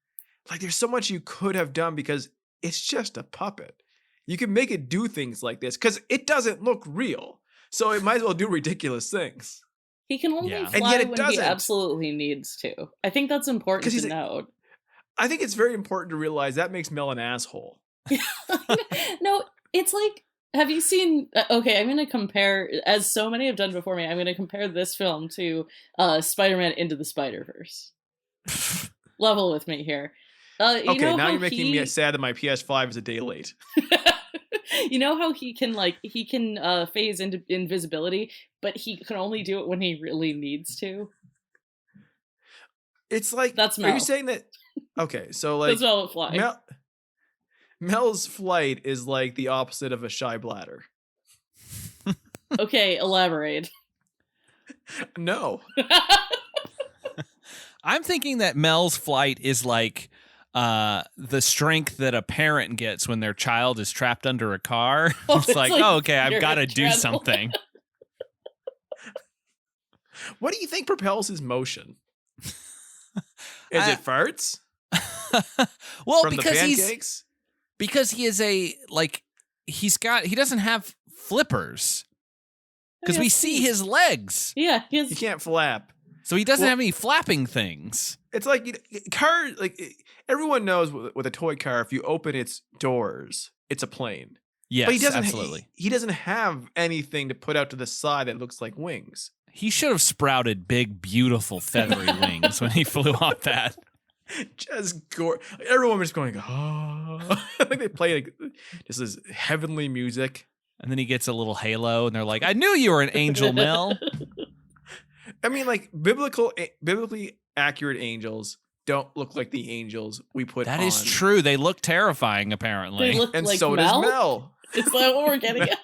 Like, there's so much you could have done because it's just a puppet. You can make it do things like this because it doesn't look real, so it might as well do ridiculous things. He can only fly when he absolutely needs to. I think that's important to note. I think it's very important to realize that makes Mel an asshole. No, it's like, have you seen... Okay, I'm going to compare, as so many have done before me, I'm going to compare this film to Spider-Man Into the Spider-Verse. Level with me here. Okay, now you're making me sad that my PS5 is a day late. You know how he can phase into invisibility, but he can only do it when he really needs to? It's like... That's Mel. Are you saying that... Okay, so like... That's Mel with flying. Mel's flight is like the opposite of a shy bladder. Okay, elaborate. No. I'm thinking that Mel's flight is like the strength that a parent gets when their child is trapped under a car. It's like, oh, okay, I've got to do something. What do you think propels his motion? Is it farts? Well, from because the pancakes? Because he is he doesn't have flippers. Because we see his legs. Yeah, he can't flap. So he doesn't have any flapping things. It's like everyone knows with a toy car, if you open its doors, it's a plane. Yes, but he doesn't, absolutely. He doesn't have anything to put out to the side that looks like wings. He should have sprouted big, beautiful, feathery wings when he flew off that. Just everyone was going, oh. Like they play just this heavenly music. And then he gets a little halo, and they're like, I knew you were an angel, Mel. I mean, like, biblically accurate angels don't look like the angels we put on. That is true. They look terrifying, apparently. They look And like so Mel? does Mel. Is that what we're getting at?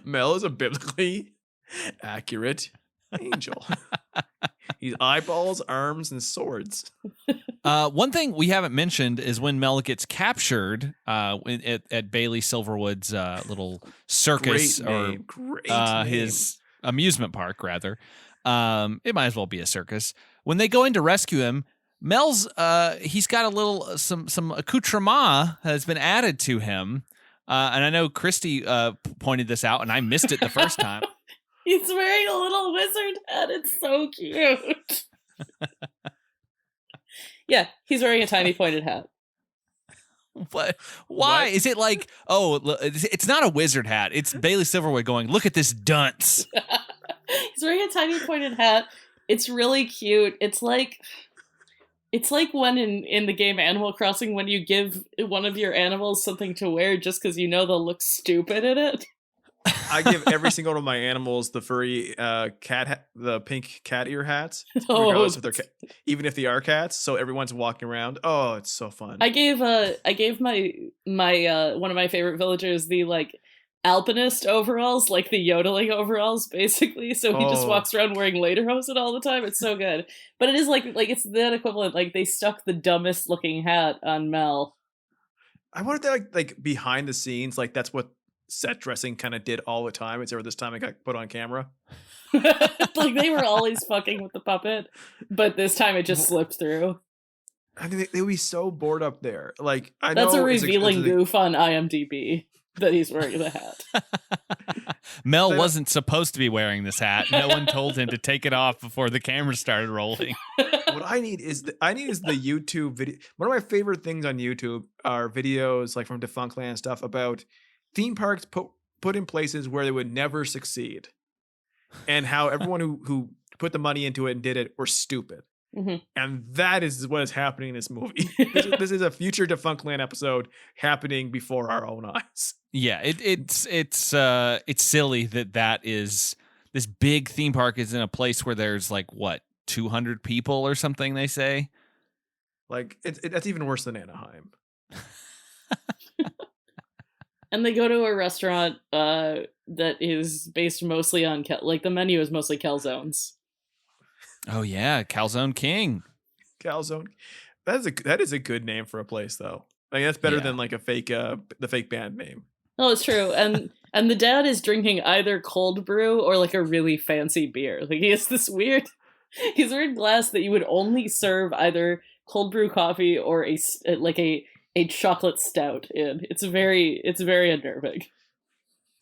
Mel is a biblically accurate angel. He's eyeballs, arms, and swords. One thing we haven't mentioned is when Mel gets captured at Bailey Silverwood's little circus Great his amusement park, rather. It might as well be a circus. When they go in to rescue him, Mel's he's got a little some accoutrement has been added to him, and I know Christy pointed this out, and I missed it the first time. He's wearing a little wizard hat. It's so cute. Yeah, he's wearing a tiny pointed hat. What? Why What? is it like? Oh, it's not a wizard hat. It's Bailey Silverwood going, "Look at this dunce." He's wearing a tiny pointed hat. It's really cute. It's like when in the game Animal Crossing, when you give one of your animals something to wear just because you know they'll look stupid in it. I give every single one of my animals the furry the pink cat ear hats, Oh. regardless if they're even if they are cats. So everyone's walking around. Oh, it's so fun. I gave my one of my favorite villagers the like alpinist overalls, like the yodeling overalls, basically. So he just Oh. walks around wearing lederhosen all the time. It's so good. But it is like it's that equivalent. Like they stuck the dumbest looking hat on Mel. I wonder if that like behind the scenes, like that's what set dressing kind of did all the time. It's ever this time it got put on camera. Like they were always fucking with the puppet, but this time it just slipped through. I mean, they would be so bored up there. Like I That's know a it's revealing it's goof on IMDb that he's wearing the hat. Mel wasn't supposed to be wearing this hat. No one told him to take it off before the camera started rolling. what I need is the YouTube video. One of my favorite things on YouTube are videos like from Defunctland stuff about theme parks put in places where they would never succeed, and how everyone who put the money into it and did it were stupid. Mhm. And that is what is happening in this movie. This is a future Defunctland episode happening before our own eyes. Yeah, it's silly that is this big theme park is in a place where there's like what 200 people or something. They say Like that's even worse than Anaheim. And they go to a restaurant that is based mostly on like the menu is mostly calzones. Oh yeah, Calzone King. Calzone. That is a good name for a place though. Like that's better Yeah. than like a fake the fake band name. Oh, it's true. And the dad is drinking either cold brew or like a really fancy beer. Like he has this weird glass that you would only serve either cold brew coffee or a chocolate stout in. It's very unnerving.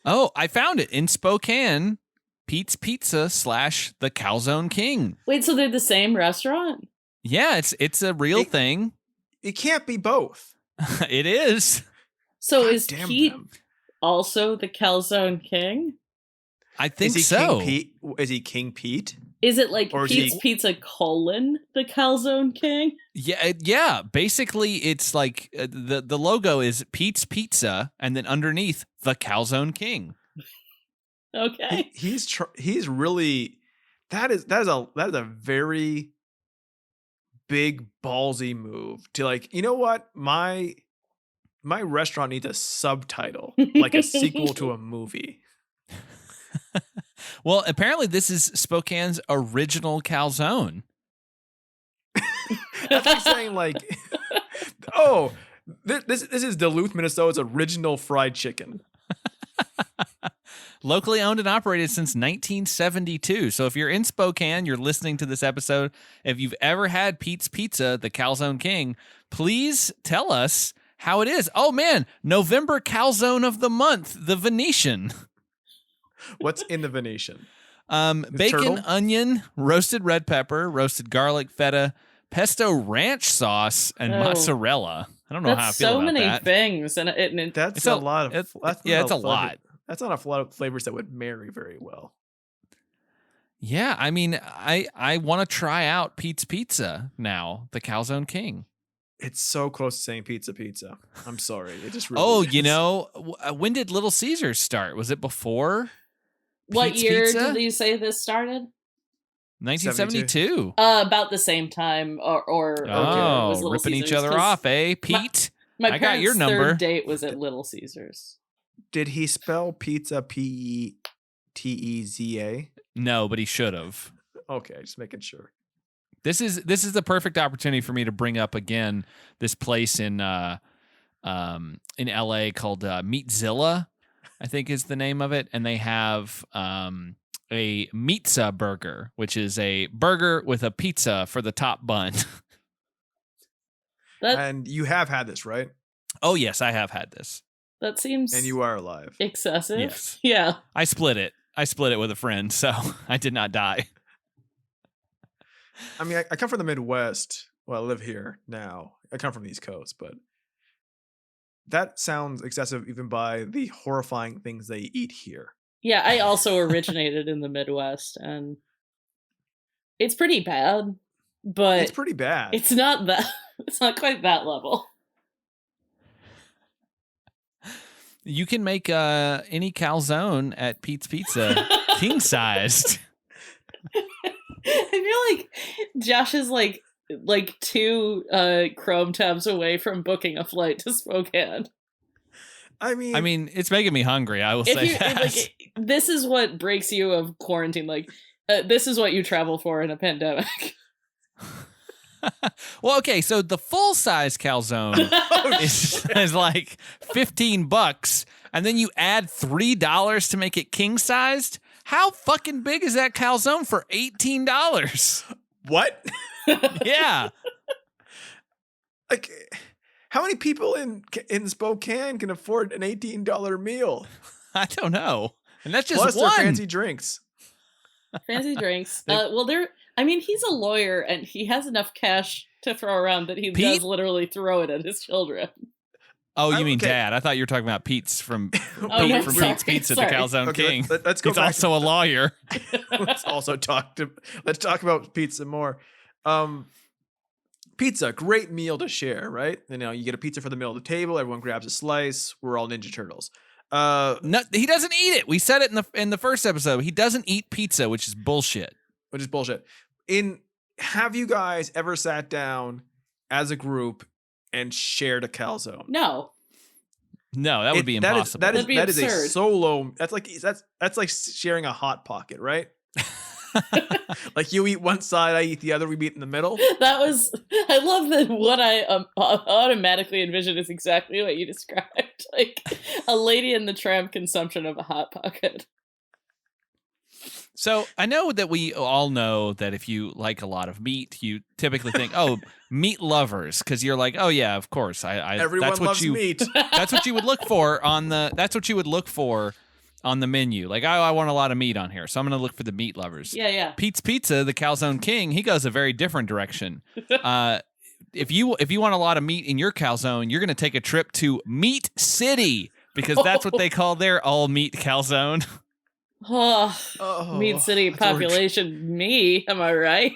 Oh, I found it in Spokane. Pete's Pizza / the Calzone King. Wait, so they're the same restaurant? Yeah, it's a real thing. It can't be both. It is. So God is damn Pete them. also the Calzone King? I think Is he so. King Pete? Is he King Pete? Is it like Or is Pete's he- Pizza : the Calzone King? Yeah. Basically, it's like the logo is Pete's Pizza, and then underneath the Calzone King. Okay. He's really that is a very big ballsy move to like, you know what, my restaurant needs a subtitle like a sequel to a movie. Well, apparently, this is Spokane's original calzone. That's like saying like, oh, this is Duluth, Minnesota's original fried chicken. Locally owned and operated since 1972. So if you're in Spokane, you're listening to this episode, if you've ever had Pete's Pizza, the Calzone King, please tell us how it is. Oh, man, November calzone of the month, the Venetian. What's in the Venetian? Bacon, turtle? onion, roasted red pepper, roasted garlic, feta, pesto ranch sauce, and Oh. mozzarella. I don't know how I That's feel so about many that. things, and That's It's a a- lot of it's- that's yeah, not it's a flavor- lot. That's not a lot of flavors that would marry very well. Yeah, I mean, I want to try out Pete's Pizza now, the Calzone King. It's so close to saying pizza. I'm sorry. It just really Oh, is. you know, when did Little Caesars start? Was it before what Pete's year Pizza? did you say this started? 1972. About the same time, or it was Little ripping Caesars, each other 'cause off, eh, Pete? My I got your parents' number. third date was at Little Caesars. Did he spell pizza Peteza? No, but he should have. Okay, just making sure. This is the perfect opportunity for me to bring up again this place in LA called Meatzilla, I think is the name of it, and they have a pizza burger, which is a burger with a pizza for the top bun. And you have had this, right? Oh yes, I have had this. That seems And you are alive. excessive. Yes. Yeah. I split it with a friend, so I did not die. I mean, I come from the Midwest. Well, I live here now. I come from the East Coast, but that sounds excessive even by the horrifying things they eat here. Yeah, I also originated in the Midwest, and it's pretty bad, but It's pretty bad. it's not quite that level. You can make any calzone at Pete's Pizza king sized. I feel like Josh is like 2 Chrome tabs away from booking a flight to Spokane. I mean, it's making me hungry. I will say that. This is what breaks you of quarantine. This is what you travel for in a pandemic. Well, okay, so the full size calzone is like $15, and then you add $3 to make it king sized. How fucking big is that calzone for $18? what? Yeah. Like, how many people in Spokane can afford an $18 meal? I don't know. And that's just Plus one. their fancy drinks. Fancy drinks. He's a lawyer, and he has enough cash to throw around that he Pete? does literally throw it at his children. Oh, you mean Okay. Dad? I thought you were talking about Pete's from Oh, Pete no, from sorry, Pete's Pizza, sorry. the Calzone Okay, King. let's go He's back also a lawyer. Let's also let's talk about pizza more. Pizza, great meal to share, right? You get a pizza for the middle of the table. Everyone grabs a slice. We're all Ninja Turtles. No, he doesn't eat it. We said it in the first episode. He doesn't eat pizza, which is bullshit. Which is bullshit. Have you guys ever sat down as a group and shared a calzone? No. No, that would be impossible. That'd be that is a absurd. solo. That's like sharing a hot pocket, right? Like you eat one side, I eat the other. We meet in the middle. I love that what I automatically envision is exactly what you described. Like a Lady in the Tramp consumption of a Hot Pocket. So I know that we all know that if you like a lot of meat, you typically think, "Oh, meat lovers," because you're like, "Oh yeah, of course." Everyone that's what loves meat. That's what you would look for on the. That's what you would look for on the menu. Like, I want a lot of meat on here, so I'm going to look for the meat lovers. Yeah. Pete's Pizza, the Calzone King, he goes a very different direction. If you want a lot of meat in your calzone, you're going to take a trip to Meat City because that's what they call their all meat calzone. Oh, Meat City population, me, am I right?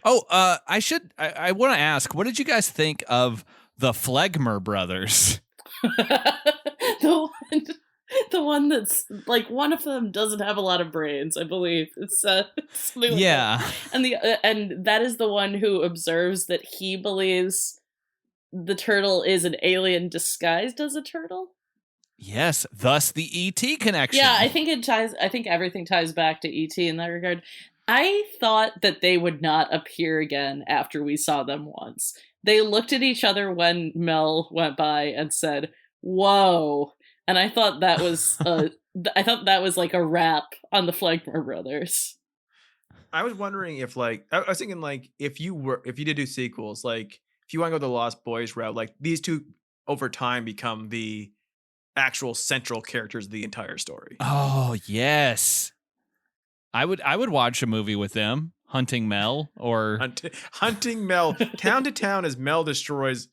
I want to ask, what did you guys think of the Flegmer brothers? the one that's like, one of them doesn't have a lot of brains, I believe. It's something like that. And that is the one who observes that he believes the turtle is an alien disguised as a turtle. Yes, thus the E.T. connection. Yeah, I think everything ties back to E.T. in that regard. I thought that they would not appear again after we saw them once. They looked at each other when Mel went by and said, "Whoa." And I thought that was like a wrap on the Flegmer brothers. I was wondering if I was thinking if you did do sequels, like if you want to go the Lost Boys route, like these two over time become the actual central characters of the entire story. Oh, yes. I would watch a movie with them, Hunting Mel or Hunting Mel, town to town as Mel destroys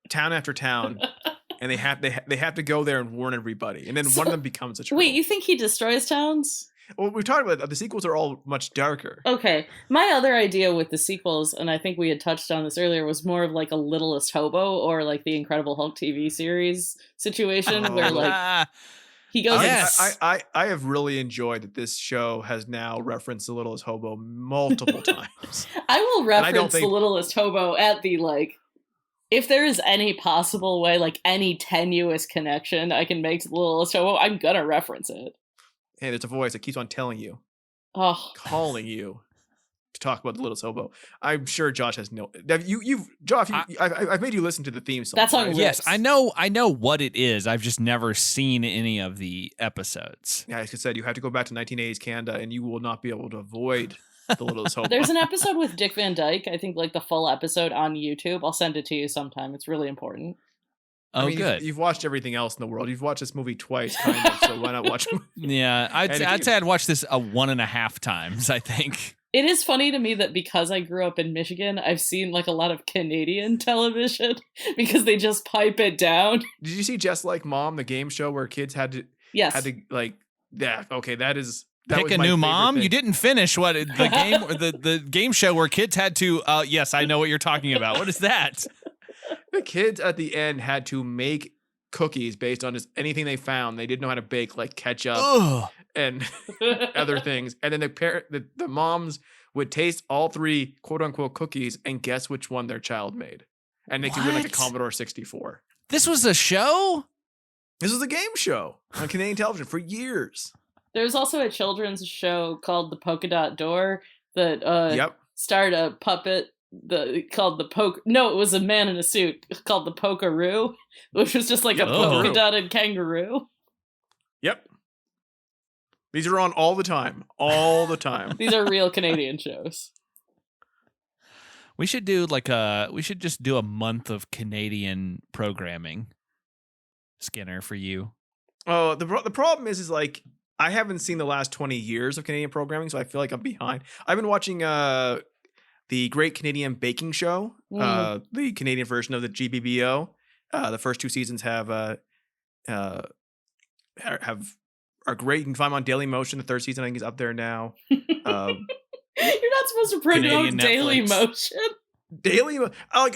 town after town, and they have to go there and warn everybody, and then one of them becomes a turtle. Wait, you think he destroys towns? Well, we talked about the sequels are all much darker. Okay. My other idea with the sequels, and I think we had touched on this earlier, was more of like a Littlest Hobo or like the Incredible Hulk TV series situation where like He goes, Yes. I have really enjoyed that this show has now referenced The Littlest Hobo multiple times. I will I don't reference think- The Littlest Hobo at the, like, if there is any possible way, like any tenuous connection I can make to The Littlest Hobo, I'm gonna reference it. And there's a voice that keeps on telling you, Oh, calling you to talk about The Littlest Hobo. I'm sure Josh has no. Josh, I've made you listen to the theme song. That song right? Yes, rips. I know what it is. I've just never seen any of the episodes. Yeah, as I said, you have to go back to 1980s Canada, and you will not be able to avoid The Littlest Hobo. There's an episode with Dick Van Dyke. I think like the full episode on YouTube. I'll send it to you sometime. It's really important. Oh, I mean, good. You've watched everything else in the world. You've watched this movie twice, kind of. So why not watch it? Yeah, I'd say I'd watch this 1.5 times, I think. It is funny to me that because I grew up in Michigan, I've seen like a lot of Canadian television because they just pipe it down. Did you see Just Like Mom, the game show where kids had to like that? Okay, that was Pick a my new favorite mom. thing. You didn't finish what the game or the game show where kids had to. Yes, I know what you're talking about. What is that? The kids at the end had to make cookies based on just anything they found. They didn't know how to bake, like ketchup Ugh. and other things. And then the moms would taste all 3 quote unquote cookies and guess which one their child made. And they could win like a What? Commodore 64. This was a show? This was a game show on Canadian television for years. There's also a children's show called The Polka Dot Door that Yep. starred a puppet called the poke. No, it was a man in a suit called the Pokeroo, which was just like a polka dotted kangaroo. Yep. These are on all the time. All the time. These are real Canadian shows. We should do we should just do a month of Canadian programming, Skinner, for you. Oh, the problem is like I haven't seen the last 20 years of Canadian programming, so I feel like I'm behind. I've been watching the Great Canadian Baking Show, the Canadian version of the GBBO. The first 2 seasons are great. You can find them on Daily Motion. The 3rd season I think is up there now. You're not supposed to promote Canadian Daily Netflix. Motion.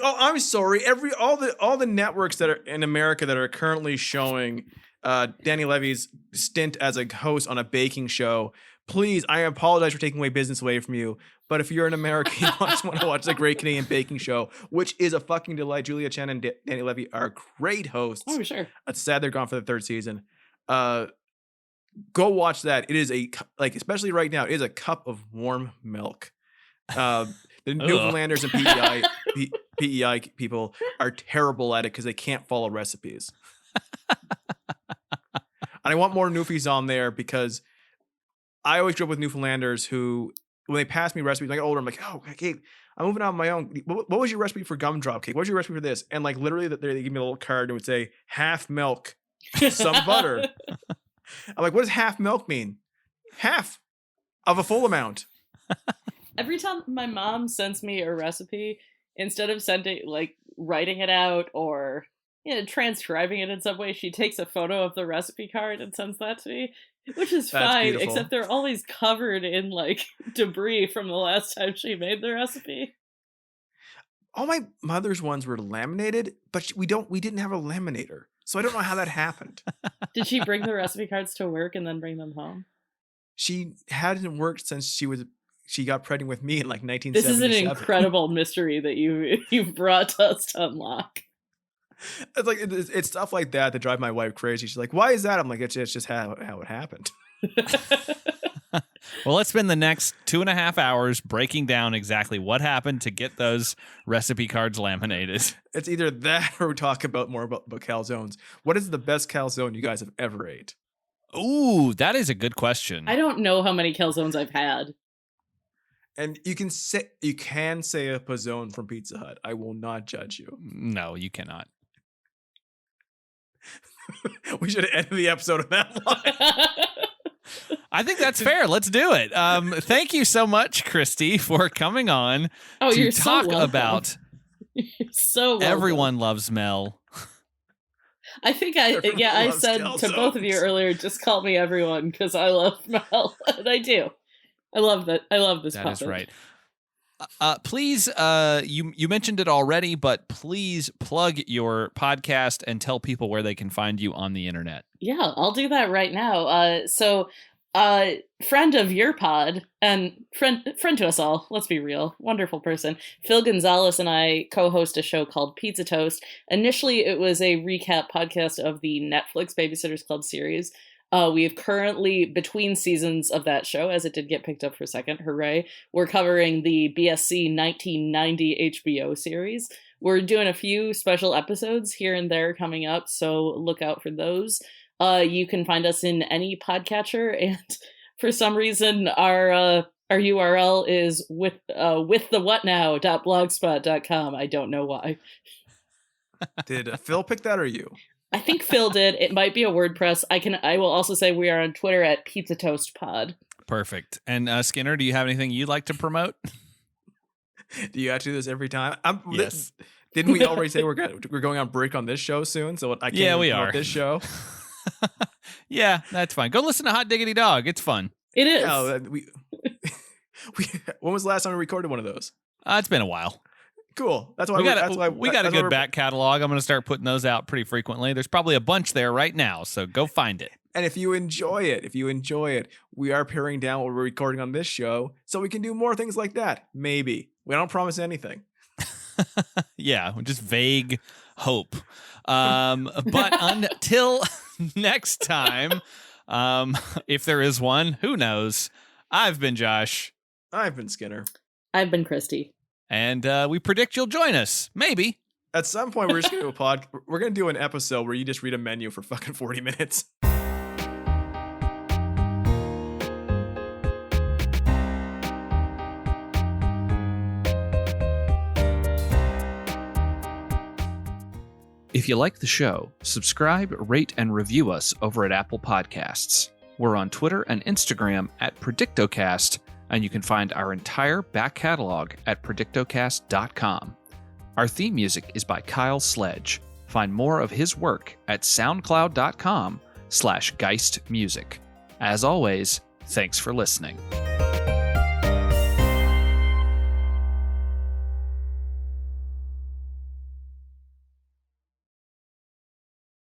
I'm sorry. All the networks that are in America that are currently showing Danny Levy's stint as a host on a baking show. Please, I apologize for taking away business away from you. But if you're an American, you just want to watch the Great Canadian Baking Show, which is a fucking delight. Julia Chen and Danny Levy are great hosts. Oh, sure. It's sad they're gone for the 3rd season. Go watch that. It is especially right now, it is a cup of warm milk. The Newfoundlanders and PEI people are terrible at it because they can't follow recipes. And I want more Newfies on there because I always grew up with Newfoundlanders who, when they pass me recipes, when I get older, I'm like, oh, okay, I'm moving on my own. What was your recipe for gumdrop cake? What was your recipe for this? And like literally, they give me a little card and would say half milk, some butter. I'm like, what does half milk mean? Half of a full amount. Every time my mom sends me a recipe, instead of writing it out or transcribing it in some way, she takes a photo of the recipe card and sends that to me, which is That's fine, beautiful. except they're always covered in debris from the last time she made the recipe. All my mother's ones were laminated, but we didn't have a laminator. So I don't know how that happened. Did she bring the recipe cards to work and then bring them home? She hadn't worked since she got pregnant with me in like 1977. This is an incredible mystery that you've brought to us to unlock. It's like it's stuff like that that drive my wife crazy. She's like, "Why is that?" I'm like, "It's just how it happened." Well, let's spend the next 2.5 hours breaking down exactly what happened to get those recipe cards laminated. It's either that or we talk more about calzones. What is the best calzone you guys have ever ate? Ooh, that is a good question. I don't know how many calzones I've had. And you can say a pizzone from Pizza Hut. I will not judge you. No, you cannot. We should end the episode on that line. I think that's fair. Let's do it. Thank you so much, Christy, for coming on to you're talk so welcome. about You're so welcome. Everyone Loves Mel. I think I loves said to both of you calzones. earlier, just call me everyone because I love Mel, and I do. I love that. I love this. That puppet. is right. Please, you mentioned it already, but please plug your podcast and tell people where they can find you on the internet. Yeah, I'll do that right now. Friend of your pod and friend to us all. Let's be real, wonderful person. Phil Gonzalez and I co-host a show called Pizza Toast. Initially, it was a recap podcast of the Netflix Babysitters Club series. We have currently, between seasons of that show, as it did get picked up for a second, hooray, we're covering the BSC 1990 HBO series. We're doing a few special episodes here and there coming up, so look out for those. You can find us in any podcatcher, and for some reason, our URL is with the whatnow.blogspot.com. I don't know why. Did Phil pick that or you? I think Phil did. It might be a WordPress. I will also say we are on Twitter at Pizza Toast Pod. Perfect. And Skinner, do you have anything you'd like to promote? Do you have to do this every time? Yes. Didn't we already say we're going on break on this show soon? So I can't we promote are. This show. Yeah, that's fine. Go listen to Hot Diggity Dog. It's fun. It is. No, when was the last time we recorded one of those? It's been a while. Cool. That's why we got a good back catalog. I'm going to start putting those out pretty frequently. There's probably a bunch there right now, so go find it. And if you enjoy it, we are paring down what we're recording on this show so we can do more things like that. Maybe. We don't promise anything. Yeah, just vague hope. But until next time, if there is one, who knows? I've been Josh. I've been Skinner. I've been Christy. And we predict you'll join us. Maybe. At some point, we're just going to do we're going to do an episode where you just read a menu for fucking 40 minutes. If you like the show, subscribe, rate, and review us over at Apple Podcasts. We're on Twitter and Instagram at predictocast, and you can find our entire back catalog at predictocast.com. Our theme music is by Kyle Sledge. Find more of his work at soundcloud.com/geistmusic. As always, thanks for listening.